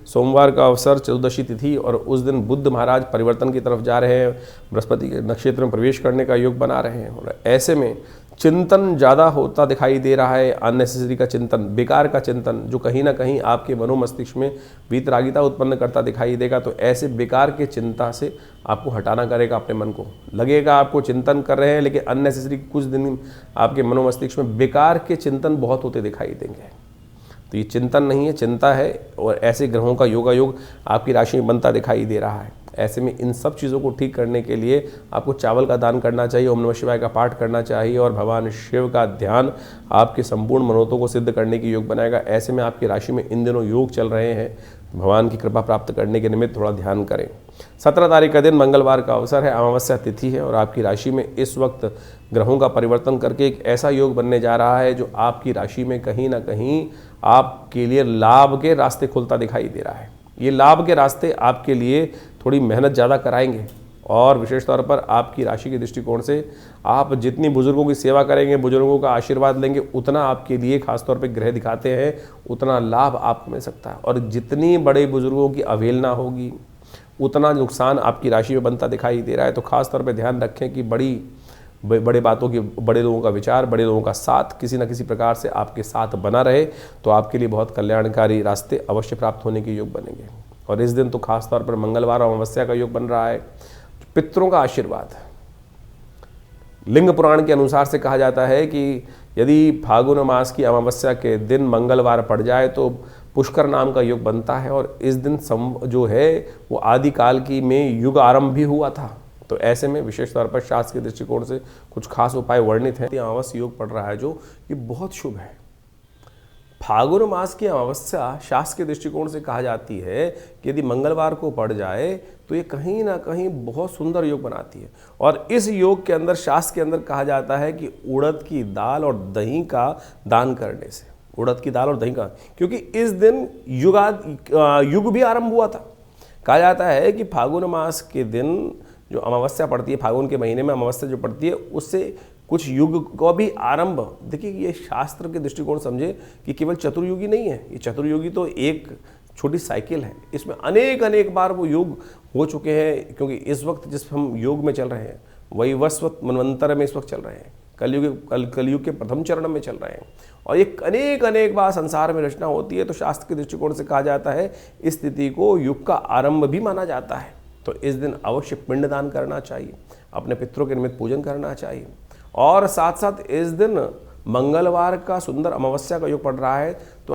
सोमवार का अवसर, चतुर्दशी तिथि, और उस दिन बुद्ध महाराज परिवर्तन की तरफ जा रहे हैं, बृहस्पति के नक्षत्र में प्रवेश करने का योग बना रहे हैं। और ऐसे में चिंतन ज़्यादा होता दिखाई दे रहा है, अननेसेसरी का चिंतन, बेकार का चिंतन, जो कहीं ना कहीं आपके मनोमस्तिष्क में वीतरागिता उत्पन्न करता दिखाई देगा। तो ऐसे बेकार के चिंता से आपको हटाना करेगा अपने मन को। लगेगा आपको चिंतन कर रहे हैं, लेकिन अननेसेसरी कुछ दिन आपके मनोमस्तिष्क में बेकार के चिंतन बहुत होते दिखाई देंगे। तो ये चिंतन नहीं है, चिंता है। और ऐसे ग्रहों का योगायोग आपकी राशि में बनता दिखाई दे रहा है। ऐसे में इन सब चीज़ों को ठीक करने के लिए आपको चावल का दान करना चाहिए, ओम नमः शिवाय का पाठ करना चाहिए, और भगवान शिव का ध्यान आपके संपूर्ण मनोरथों को सिद्ध करने की योग बनाएगा। ऐसे में आपकी राशि में इन दिनों योग चल रहे हैं, भगवान की कृपा प्राप्त करने के निमित्त थोड़ा ध्यान करें। 17 तारीख का दिन मंगलवार का अवसर है, अमावस्या तिथि है, और आपकी राशि में इस वक्त ग्रहों का परिवर्तन करके एक ऐसा योग बनने जा रहा है जो आपकी राशि में कहीं ना कहीं आपके लिए लाभ के रास्ते खुलता दिखाई दे रहा है। ये लाभ के रास्ते आपके लिए थोड़ी मेहनत ज़्यादा कराएंगे, और विशेष तौर पर आपकी राशि के दृष्टिकोण से आप जितनी बुजुर्गों की सेवा करेंगे, बुजुर्गों का आशीर्वाद लेंगे, उतना आपके लिए खासतौर पे ग्रह दिखाते हैं उतना लाभ आपको मिल सकता है। और जितनी बड़े बुजुर्गों की अवहेलना होगी उतना नुकसान आपकी राशि में बनता दिखाई दे रहा है। तो खासतौर पे ध्यान रखें कि बड़े बातों की, बड़े लोगों का विचार, बड़े लोगों का साथ किसी न किसी प्रकार से आपके साथ बना रहे, तो आपके लिए बहुत कल्याणकारी रास्ते अवश्य प्राप्त होने के योग बनेंगे। और इस दिन तो खासतौर पर मंगलवार और अमावस्या का योग बन रहा है। पितरों का आशीर्वाद, लिंग पुराण के अनुसार से कहा जाता है कि यदि फागुन मास की अमावस्या के दिन मंगलवार पड़ जाए तो पुष्कर नाम का योग बनता है, और इस दिन जो है वो आदिकाल की में युग आरंभ भी हुआ था। तो ऐसे में विशेष तौर पर शास्त्र के दृष्टिकोण से कुछ खास उपाय वर्णित हैं। अमावस्या योग पड़ रहा है जो ये बहुत शुभ है। फागुन मास की अमावस्या शास्त्र के दृष्टिकोण से कहा जाती है कि यदि मंगलवार को पड़ जाए तो ये कहीं ना कहीं बहुत सुंदर योग बनाती है। और इस योग के अंदर, शास्त्र के अंदर कहा जाता है कि उड़द की दाल और दही का दान करने से, उड़द की दाल और दही का, क्योंकि इस दिन युग भी आरंभ हुआ था। कहा जाता है कि फागुन मास के दिन जो अमावस्या पड़ती है, फागुन के महीने में अमावस्या जो पड़ती है, उससे कुछ युग को भी आरंभ। देखिए, ये शास्त्र के दृष्टिकोण समझे कि केवल चतुर्युगी नहीं है, ये चतुर्युगी तो एक छोटी साइकिल है, इसमें अनेक बार वो युग हो चुके हैं। क्योंकि इस वक्त जिस हम योग में चल रहे हैं, वही वस्वत मनवंतर में इस वक्त चल रहे हैं, कलयुग के प्रथम चरण में चल रहे हैं, और ये अनेक बार संसार में रचना होती है। तो शास्त्र के दृष्टिकोण से कहा जाता है इस तिथि को युग का आरंभ भी माना जाता है। तो इस दिन अवश्य पिंडदान करना चाहिए, अपने पितरों के निमित्त पूजन करना चाहिए, और साथ साथ इस दिन मंगलवार का सुंदर अमावस्या का योग पड़ रहा है। तो